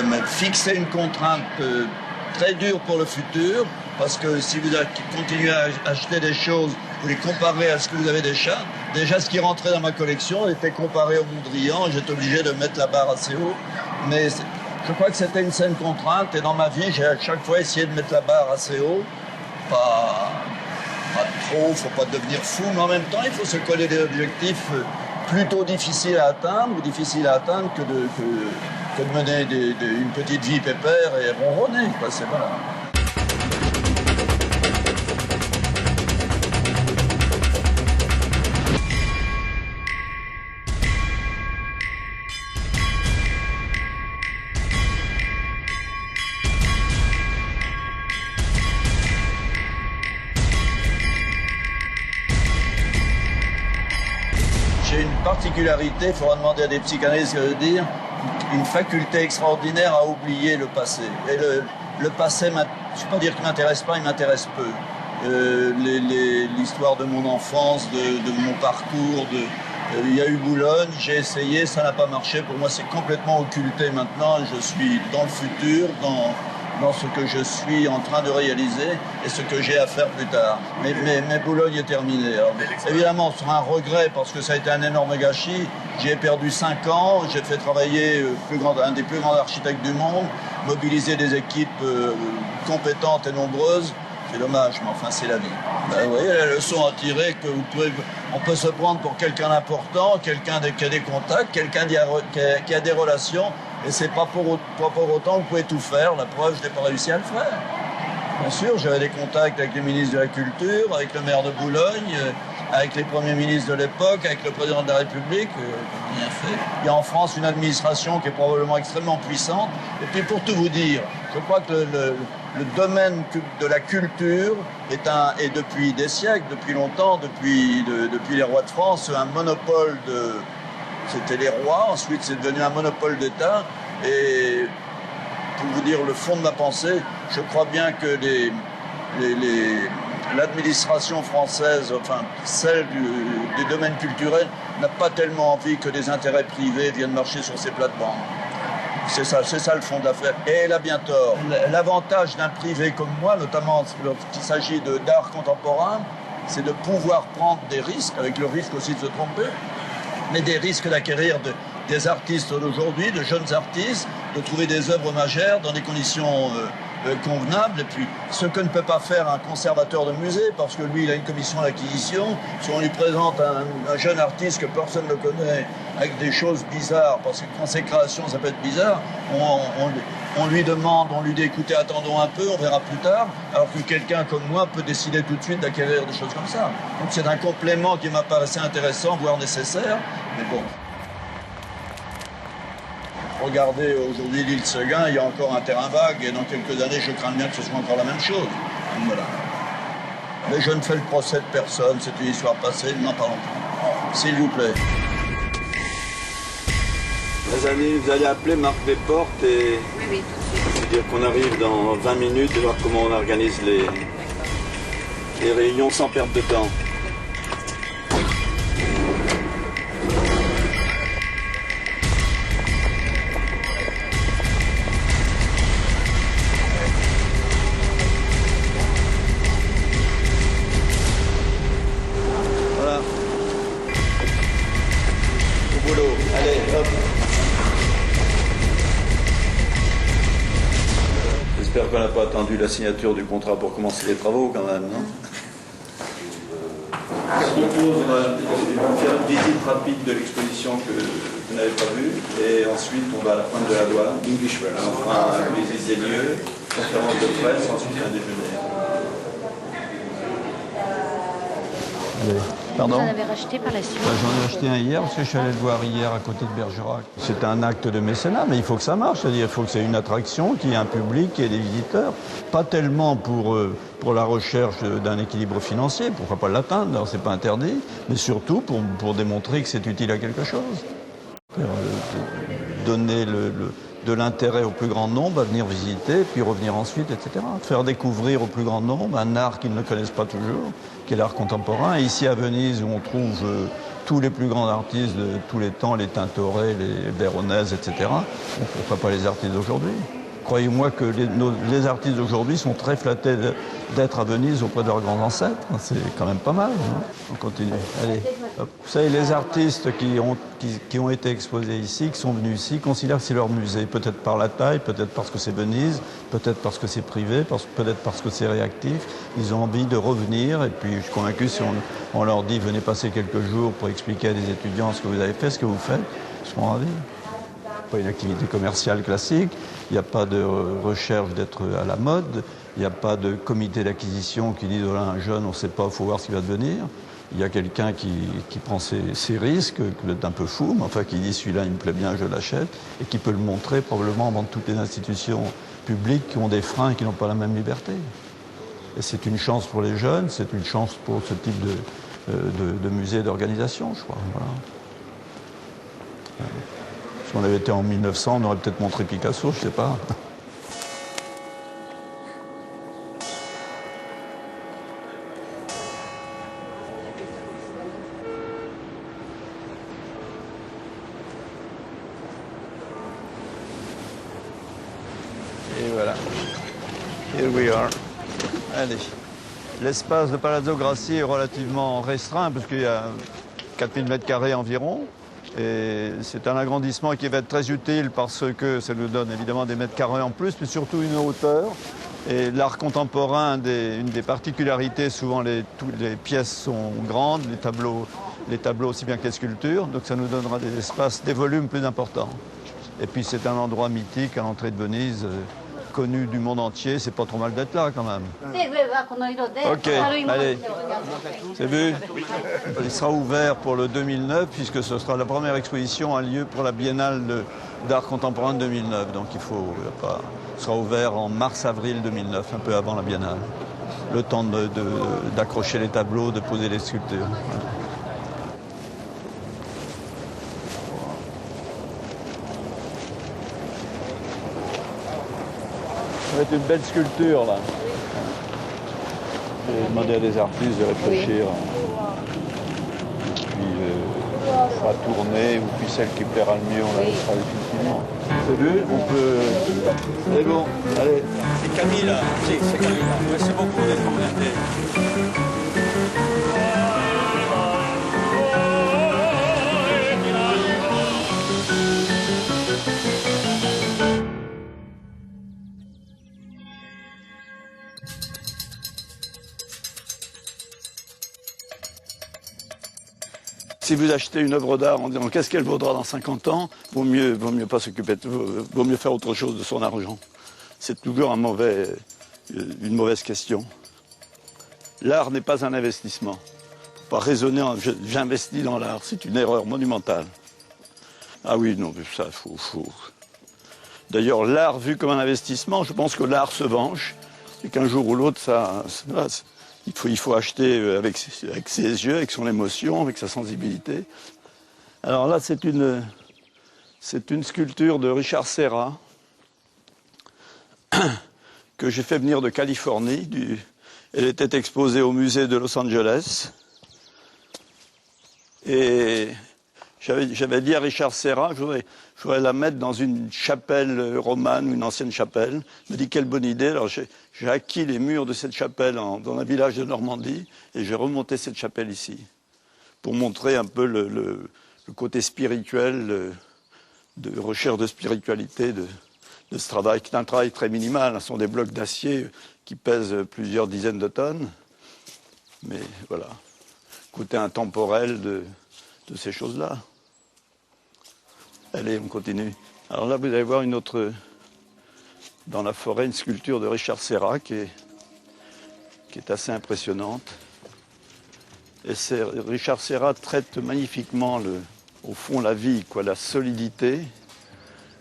me fixer une contrainte très dure pour le futur, parce que si vous continuez à acheter des choses, vous les comparez à ce que vous avez déjà ce qui rentrait dans ma collection était comparé au Mondrian, j'étais obligé de mettre la barre assez haut. Mais je crois que c'était une saine contrainte, et dans ma vie, j'ai à chaque fois essayé de mettre la barre assez haut. Pas trop, il ne faut pas devenir fou, mais en même temps, il faut se coller des objectifs plutôt difficiles à atteindre que de mener une petite vie pépère et ronronner. C'est voilà. J'ai une particularité, il faudra demander à des psychanalystes ce que ça veut dire, une faculté extraordinaire à oublier le passé. Et le passé, je ne vais pas dire qu'il ne m'intéresse pas, il m'intéresse peu. L'histoire de mon enfance, de mon parcours, il y a eu Boulogne, j'ai essayé, ça n'a pas marché. Pour moi, c'est complètement occulté maintenant. Je suis dans le futur, dans ce que je suis en train de réaliser et ce que j'ai à faire plus tard. Mais Boulogne est terminé. Alors, évidemment, ce sera un regret parce que ça a été un énorme gâchis. J'y ai perdu 5 ans, j'ai fait travailler un des plus grands architectes du monde, mobiliser des équipes compétentes et nombreuses. C'est dommage, mais enfin, c'est la vie. Vous voyez la leçon à tirer que on peut se prendre pour quelqu'un d'important, quelqu'un qui a des contacts, quelqu'un qui a des relations, et c'est pas pour autant que vous pouvez tout faire. La preuve, je n'ai pas réussi à le faire. Bien sûr, j'avais des contacts avec le ministre de la Culture, avec le maire de Boulogne, avec les premiers ministres de l'époque, avec le président de la République. Bien fait. Il y a en France une administration qui est probablement extrêmement puissante. Et puis pour tout vous dire, je crois que le domaine de la culture est depuis des siècles, depuis longtemps, depuis les rois de France, un monopole c'était les rois, ensuite c'est devenu un monopole d'État. Et pour vous dire le fond de ma pensée, je crois bien que l'administration française, enfin celle des domaines culturels, n'a pas tellement envie que des intérêts privés viennent marcher sur ces plates-bandes. C'est ça le fond de l'affaire. Et elle a bien tort. L'avantage d'un privé comme moi, notamment lorsqu'il s'agit d'art contemporain, c'est de pouvoir prendre des risques, avec le risque aussi de se tromper, mais des risques d'acquérir des artistes d'aujourd'hui, de jeunes artistes, de trouver des œuvres majeures dans des conditions convenables. Et puis, ce que ne peut pas faire un conservateur de musée, parce que lui, il a une commission d'acquisition. Si on lui présente un jeune artiste que personne ne connaît, avec des choses bizarres, parce que quand c'est création, ça peut être bizarre, on lui demande, on lui dit, écoutez, attendons un peu, on verra plus tard, alors que quelqu'un comme moi peut décider tout de suite d'acquérir des choses comme ça. Donc c'est un complément qui m'apparaissait intéressant, voire nécessaire, mais bon. Regardez aujourd'hui l'île Seguin, il y a encore un terrain vague, et dans quelques années, je crains bien que ce soit encore la même chose. Donc, voilà. Mais je ne fais le procès de personne, c'est une histoire passée, n'en parlons plus. S'il vous plaît. Les amis, vous allez appeler Marc Desportes et oui, je veux dire qu'on arrive dans 20 minutes et voir comment on organise les réunions sans perte de temps. Boulot. Allez, hop. J'espère qu'on n'a pas attendu la signature du contrat pour commencer les travaux quand même, non? Je propose de faire une visite rapide de l'exposition que vous n'avez pas vue, et ensuite on va à la pointe de la douane. On fera une visite des lieux, conférence de presse, ensuite un déjeuner. Pardon? Vous en avez racheté par la suite? J'en ai acheté un hier parce que je suis allé le voir hier à côté de Bergerac. C'est un acte de mécénat, mais il faut que ça marche. C'est-à-dire il faut que c'est une attraction, qu'il y ait un public, qu'il y ait des visiteurs. Pas tellement pour la recherche d'un équilibre financier, pourquoi pas l'atteindre, c'est pas interdit, mais surtout pour démontrer que c'est utile à quelque chose. Donner de l'intérêt au plus grand nombre, à venir visiter, puis revenir ensuite, etc. Faire découvrir au plus grand nombre un art qu'ils ne connaissent pas toujours, qui est l'art contemporain. Et ici à Venise, où on trouve tous les plus grands artistes de tous les temps, les Tintoret, les Véronèse, etc., pourquoi pas les artistes d'aujourd'hui? Croyez-moi que les artistes d'aujourd'hui sont très flattés d'être à Venise auprès de leurs grands ancêtres. C'est quand même pas mal. Hein? On continue. Allez. Hop. Vous savez, les artistes qui ont été exposés ici, qui sont venus ici, considèrent que c'est leur musée. Peut-être par la taille, peut-être parce que c'est Venise, peut-être parce que c'est privé, peut-être parce que c'est réactif. Ils ont envie de revenir. Et puis, je suis convaincu, si on leur dit, venez passer quelques jours pour expliquer à des étudiants ce que vous avez fait, ce que vous faites, ils seront ravis. Pas une activité commerciale classique, il n'y a pas de recherche d'être à la mode, il n'y a pas de comité d'acquisition qui dit voilà, un jeune, on ne sait pas, il faut voir ce qu'il va devenir. Il y a quelqu'un qui prend ses risques, qui est un peu fou, mais enfin qui dit celui-là il me plaît bien, je l'achète, et qui peut le montrer probablement avant toutes les institutions publiques qui ont des freins et qui n'ont pas la même liberté. Et c'est une chance pour les jeunes, c'est une chance pour ce type de musée d'organisation, je crois. Voilà. Si on avait été en 1900, on aurait peut-être montré Picasso, je ne sais pas. Et voilà. Here we are. Allez. L'espace de Palazzo Grassi est relativement restreint, parce qu'il y a 4000 m² environ. Et c'est un agrandissement qui va être très utile parce que ça nous donne évidemment des mètres carrés en plus, mais surtout une hauteur. Et l'art contemporain, une des particularités, souvent les pièces sont grandes, les tableaux aussi bien que les sculptures, donc ça nous donnera des espaces, des volumes plus importants. Et puis c'est un endroit mythique à l'entrée de Venise, connu du monde entier, c'est pas trop mal d'être là quand même. Ok, allez, c'est vu? Il sera ouvert pour le 2009 puisque ce sera la première exposition à lieu pour la Biennale d'art contemporain de 2009. Donc il sera ouvert en mars-avril 2009, un peu avant la Biennale. Le temps d'accrocher les tableaux, de poser les sculptures. Ça va être une belle sculpture, là. J'ai demandé à des artistes de réfléchir. Et puis, on fera tourner, ou puis celle qui plaira le mieux, on la laissera définitivement. C'est vu? On peut... C'est bon, allez. C'est Camille, là. C'est Camille, là. Merci beaucoup d'être invité. Si vous achetez une œuvre d'art en disant qu'est-ce qu'elle vaudra dans 50 ans, vaut mieux pas s'occuper, vaut mieux faire autre chose de son argent. C'est toujours une mauvaise question. L'art n'est pas un investissement. Faut pas raisonner en j'investis dans l'art, c'est une erreur monumentale. Ah oui, non, ça, faut. D'ailleurs, l'art vu comme un investissement, je pense que l'art se venge et qu'un jour ou l'autre, il faut acheter avec ses yeux, avec son émotion, avec sa sensibilité. Alors là, c'est une sculpture de Richard Serra que j'ai fait venir de Californie. Elle était exposée au musée de Los Angeles. Et j'avais dit à Richard Serra que je voudrais la mettre dans une chapelle romane, une ancienne chapelle. Il me dit quelle bonne idée. Alors j'ai acquis les murs de cette chapelle dans un village de Normandie et j'ai remonté cette chapelle ici pour montrer un peu le côté spirituel, de recherche de spiritualité de ce travail, qui est un travail très minimal. Ce sont des blocs d'acier qui pèsent plusieurs dizaines de tonnes. Mais voilà, côté intemporel de ces choses-là. Allez, on continue. Alors là, vous allez voir une autre, dans la forêt, une sculpture de Richard Serra qui est assez impressionnante. Et Richard Serra traite magnifiquement, au fond, la vie, quoi, la solidité,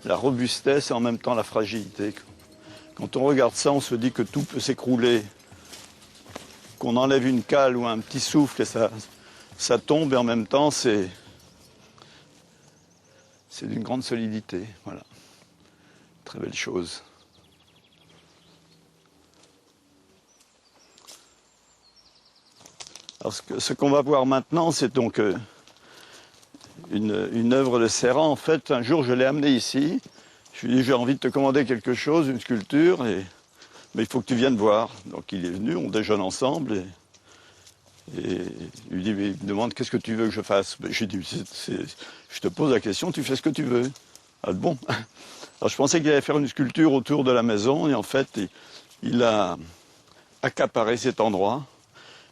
la robustesse et en même temps la fragilité. Quand on regarde ça, on se dit que tout peut s'écrouler, qu'on enlève une cale ou un petit souffle et ça tombe, et en même temps, c'est d'une grande solidité. Voilà. Très belle chose. Alors, ce qu'on va voir maintenant, c'est donc une œuvre de Serra. En fait, un jour, je l'ai amené ici. Je lui ai dit, j'ai envie de te commander quelque chose, une sculpture, mais il faut que tu viennes voir. Donc il est venu, on déjeune ensemble, et il me demande, qu'est-ce que tu veux que je fasse? J'ai dit, je te pose la question, tu fais ce que tu veux. Ah bon? Alors je pensais qu'il allait faire une sculpture autour de la maison, et en fait, il a accaparé cet endroit,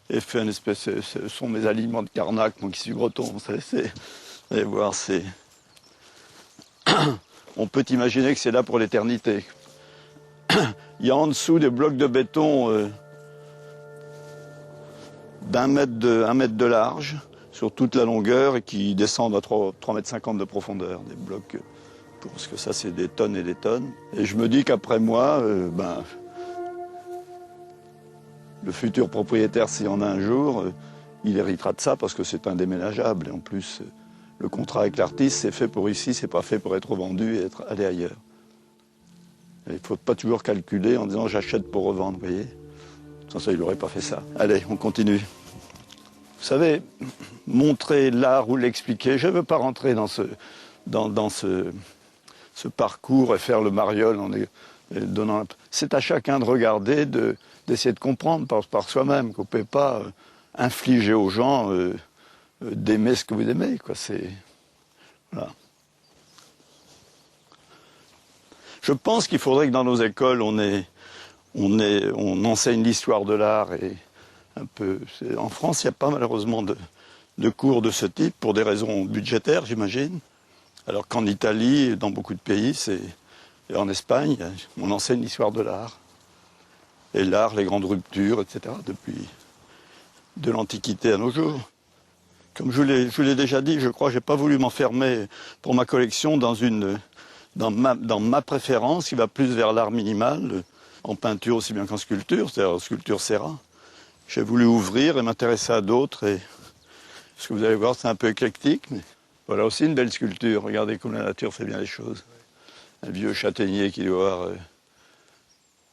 et fait une espèce, ce sont mes aliments de Carnac, moi qui suis breton, vous allez voir, on peut imaginer que c'est là pour l'éternité. Il y a en dessous des blocs de béton d'1 mètre de large sur toute la longueur et qui descendent à 3,50 m de profondeur, des blocs, parce que ça c'est des tonnes et des tonnes. Et je me dis qu'après moi, le futur propriétaire, s'il y en a un jour, il héritera de ça parce que c'est indéménageable. Et en plus, le contrat avec l'artiste, c'est fait pour ici, c'est pas fait pour être vendu et aller ailleurs. Il ne faut pas toujours calculer en disant j'achète pour revendre, vous voyez. Sans ça, il n'aurait pas fait ça. Allez, on continue. Vous savez, montrer l'art ou l'expliquer, je ne veux pas rentrer dans ce parcours et faire le mariole en donnant. C'est à chacun de regarder, d'essayer de comprendre par soi-même, qu'on ne peut pas infliger aux gens d'aimer ce que vous aimez, quoi. Voilà. Je pense qu'il faudrait que dans nos écoles, on enseigne l'histoire de l'art et un peu. En France, il n'y a pas malheureusement de cours de ce type pour des raisons budgétaires, j'imagine. Alors qu'en Italie et dans beaucoup de pays, et en Espagne, on enseigne l'histoire de l'art. Et l'art, les grandes ruptures, etc., depuis de l'Antiquité à nos jours. Comme je vous l'ai déjà dit, je crois que je n'ai pas voulu m'enfermer pour ma collection dans ma préférence, qui va plus vers l'art minimal, en peinture aussi bien qu'en sculpture, c'est-à-dire sculpture Serra. J'ai voulu ouvrir et m'intéresser à d'autres. Et ce que vous allez voir, c'est un peu éclectique, mais voilà aussi une belle sculpture. Regardez comme la nature fait bien les choses. Un vieux châtaignier qui doit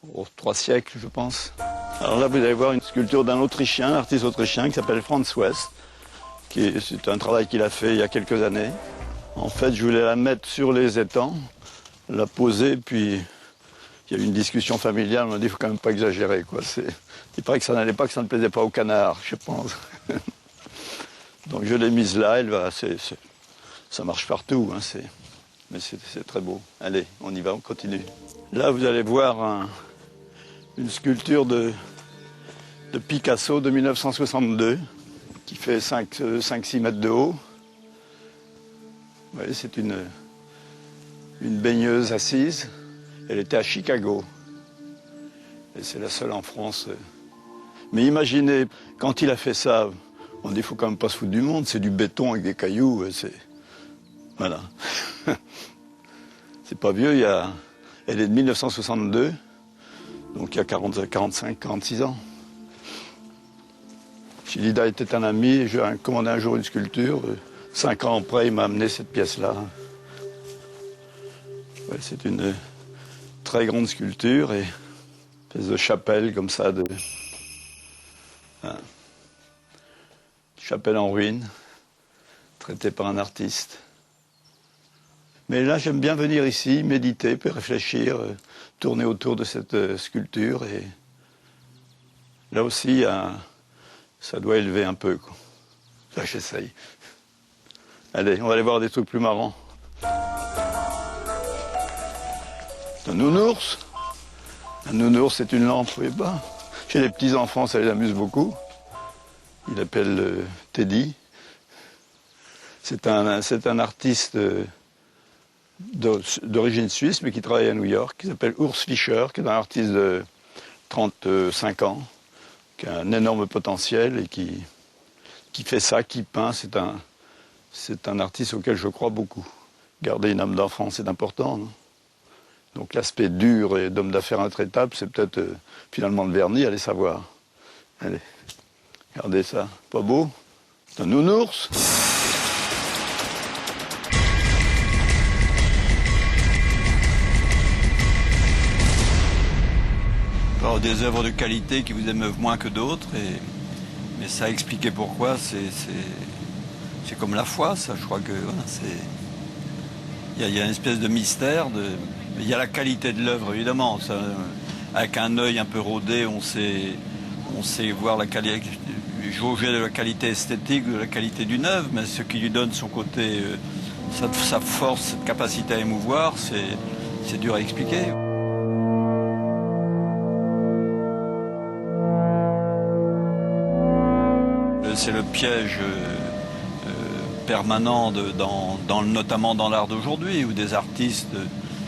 avoir 3 siècles, je pense. Alors là, vous allez voir une sculpture d'un Autrichien, un artiste autrichien qui s'appelle Franz West. C'est un travail qu'il a fait il y a quelques années. En fait, je voulais la mettre sur les étangs, la poser, puis il y a eu une discussion familiale, on m'a dit qu'il ne faut quand même pas exagérer, quoi. Il paraît que ça n'allait pas, que ça ne plaisait pas aux canards, je pense. Donc je l'ai mise là, ça marche partout, hein, mais c'est très beau. Allez, on y va, on continue. Là, vous allez voir une sculpture de Picasso de 1962, qui fait 5-6 mètres de haut. Vous voyez, c'est une baigneuse assise. Elle était à Chicago. Et c'est la seule en France. Mais imaginez, quand il a fait ça, on dit qu'il ne faut quand même pas se foutre du monde, c'est du béton avec des cailloux. Voilà. C'est pas vieux, elle est de 1962, donc il y a 45, 46 ans. Chilida était un ami, j'ai commandé un jour une sculpture. 5 ans après, il m'a amené cette pièce-là. Ouais, c'est une très grande sculpture et une espèce de chapelle comme ça, chapelle en ruine, traitée par un artiste. Mais là, j'aime bien venir ici, méditer, puis réfléchir, tourner autour de cette sculpture. Et là aussi, ça doit élever un peu, quoi. Là, j'essaye. Allez, on va aller voir des trucs plus marrants. Un nounours. Un nounours, c'est une lampe, vous voyez pas? Chez les petits-enfants, ça les amuse beaucoup. Il appelle Teddy. C'est un artiste d'origine suisse, mais qui travaille à New York, qui s'appelle Urs Fischer, qui est un artiste de 35 ans, qui a un énorme potentiel et qui fait ça, qui peint. C'est un artiste auquel je crois beaucoup. Garder une âme d'enfant, c'est important, non? Donc l'aspect dur et d'homme d'affaires intraitable, c'est peut-être finalement le vernis, allez savoir. Allez, regardez ça, pas beau? C'est un nounours. Alors, des œuvres de qualité qui vous émeuvent moins que d'autres, mais ça a expliqué pourquoi, c'est comme la foi, ça, je crois que voilà, il y a une espèce de mystère. Il y a la qualité de l'œuvre, évidemment. Ça, avec un œil un peu rodé, on sait voir la qualité, jauger de la qualité esthétique, de la qualité d'une œuvre, mais ce qui lui donne son côté, sa force, cette capacité à émouvoir, c'est dur à expliquer. C'est le piège permanent notamment dans l'art d'aujourd'hui, où des artistes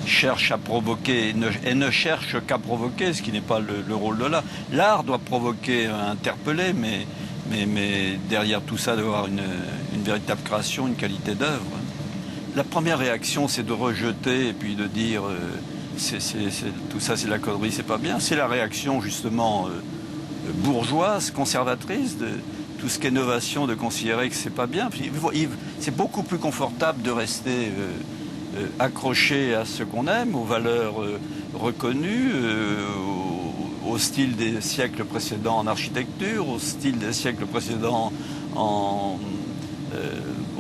cherchent à provoquer et ne cherchent qu'à provoquer, ce qui n'est pas le rôle de l'art. L'art doit provoquer, interpeller, mais derrière tout ça, doit y avoir une véritable création, une qualité d'œuvre. La première réaction, c'est de rejeter et puis de dire tout ça, c'est de la connerie, c'est pas bien. C'est la réaction justement bourgeoise, conservatrice de tout ce qui est innovation, de considérer que c'est pas bien. C'est beaucoup plus confortable de rester accroché à ce qu'on aime, aux valeurs reconnues, au style des siècles précédents en architecture, au style des siècles précédents en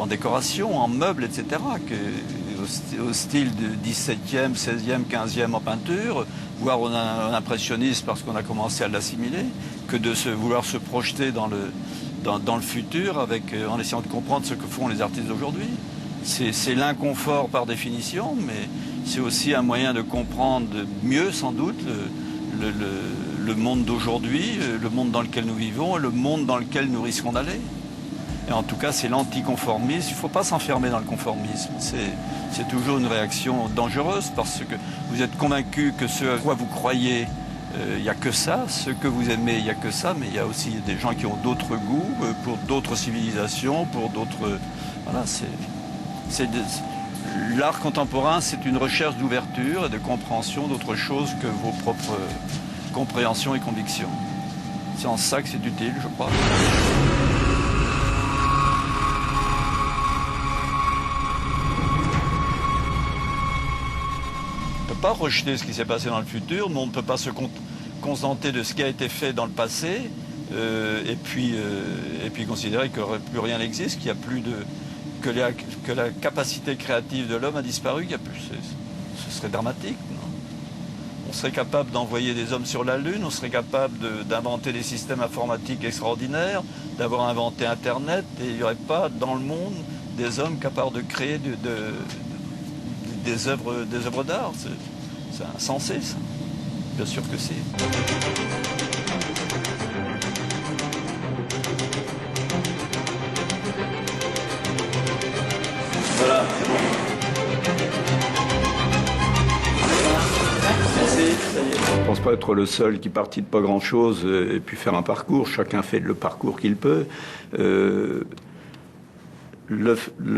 décoration, en meubles, etc., au style du XVIIe, XVIe, XVe en peinture, voire en impressionnisme parce qu'on a commencé à l'assimiler, que de vouloir se projeter dans le futur en essayant de comprendre ce que font les artistes d'aujourd'hui. C'est l'inconfort par définition, mais c'est aussi un moyen de comprendre mieux, sans doute, le monde d'aujourd'hui, le monde dans lequel nous vivons, le monde dans lequel nous risquons d'aller. Et en tout cas, c'est l'anticonformisme. Il ne faut pas s'enfermer dans le conformisme. C'est toujours une réaction dangereuse parce que vous êtes convaincu que ce à quoi vous croyez, il n'y a que ça. Ce que vous aimez, il n'y a que ça. Mais il y a aussi des gens qui ont d'autres goûts pour d'autres civilisations, pour d'autres... Voilà, l'art contemporain, c'est une recherche d'ouverture et de compréhension d'autre chose que vos propres compréhensions et convictions. C'est en ça que c'est utile, je crois. On ne peut pas rejeter ce qui s'est passé dans le futur, mais on ne peut pas se contenter de ce qui a été fait dans le passé et puis considérer que plus rien n'existe, qu'il n'y a plus de... que la capacité créative de l'homme a disparu, ce serait dramatique. Non? On serait capable d'envoyer des hommes sur la Lune, on serait capable d'inventer des systèmes informatiques extraordinaires, d'avoir inventé Internet, et il n'y aurait pas dans le monde des hommes capables de créer des œuvres d'art. C'est insensé, ça. Bien sûr que si. Voilà, c'est bon. Je ne pense pas être le seul qui partit de pas grand-chose et puis faire un parcours. Chacun fait le parcours qu'il peut. Le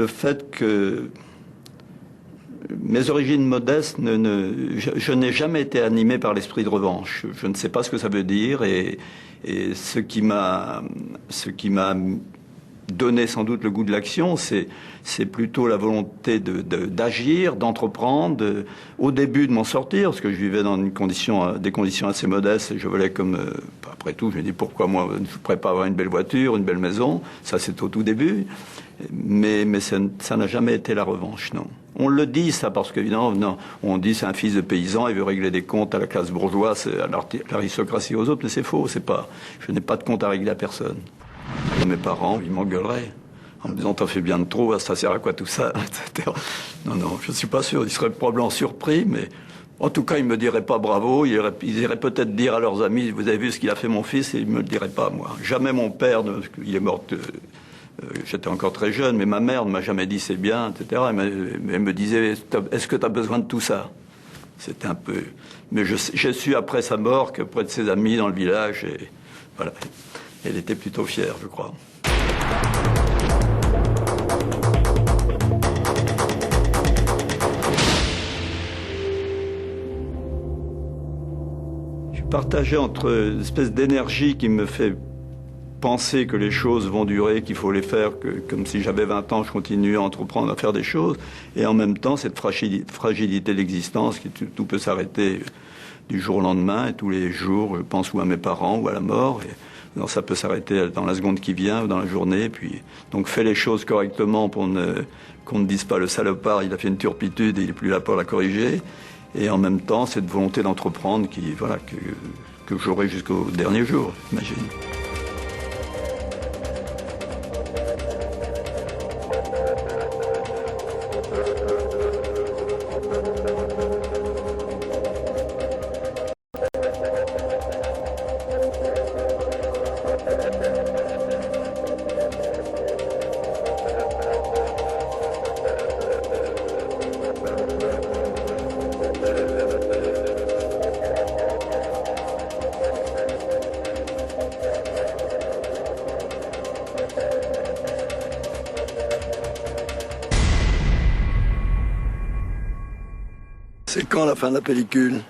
fait que mes origines modestes, je n'ai jamais été animé par l'esprit de revanche. Je ne sais pas ce que ça veut dire et ce qui m'a donné sans doute le goût de l'action, c'est plutôt la volonté d'agir, d'entreprendre, au début de m'en sortir, parce que je vivais dans des conditions assez modestes, et je voulais après tout, je me dis pourquoi moi je ne pourrais pas avoir une belle voiture, une belle maison, ça c'est au tout début, mais ça n'a jamais été la revanche, non. On le dit ça parce qu'évidemment, non, on dit c'est un fils de paysan, il veut régler des comptes à la classe bourgeoise, à l'aristocratie et aux autres, mais c'est faux, je n'ai pas de compte à régler à personne. Mes parents, ils m'engueuleraient. en me disant t'as fait bien de trop, ça sert à quoi tout ça, etc. Non, je ne suis pas sûr. Ils seraient probablement surpris, mais en tout cas, ils ne me diraient pas bravo. Ils iraient peut-être dire à leurs amis, vous avez vu ce qu'il a fait mon fils, et ils ne me le diraient pas, moi. Jamais mon père, il est mort, j'étais encore très jeune, mais ma mère ne m'a jamais dit c'est bien, etc. Elle me disait, est-ce que tu as besoin de tout ça? C'était un peu... Mais j'ai su après sa mort que près de ses amis dans le village, et voilà. Elle était plutôt fière, je crois. Je suis partagé entre une espèce d'énergie qui me fait penser que les choses vont durer, qu'il faut les faire, que comme si j'avais 20 ans, je continue à entreprendre, à faire des choses, et en même temps cette fragilité de l'existence, qui tout peut s'arrêter du jour au lendemain, et tous les jours, je pense ou à mes parents ou à la mort, et alors ça peut s'arrêter dans la seconde qui vient ou dans la journée, puis donc fais les choses correctement pour qu'on ne dise pas le salopard, il a fait une turpitude et il n'est plus là pour la corriger, et en même temps cette volonté d'entreprendre que j'aurai jusqu'au dernier jour, j'imagine. C'est quand la fin de la pellicule?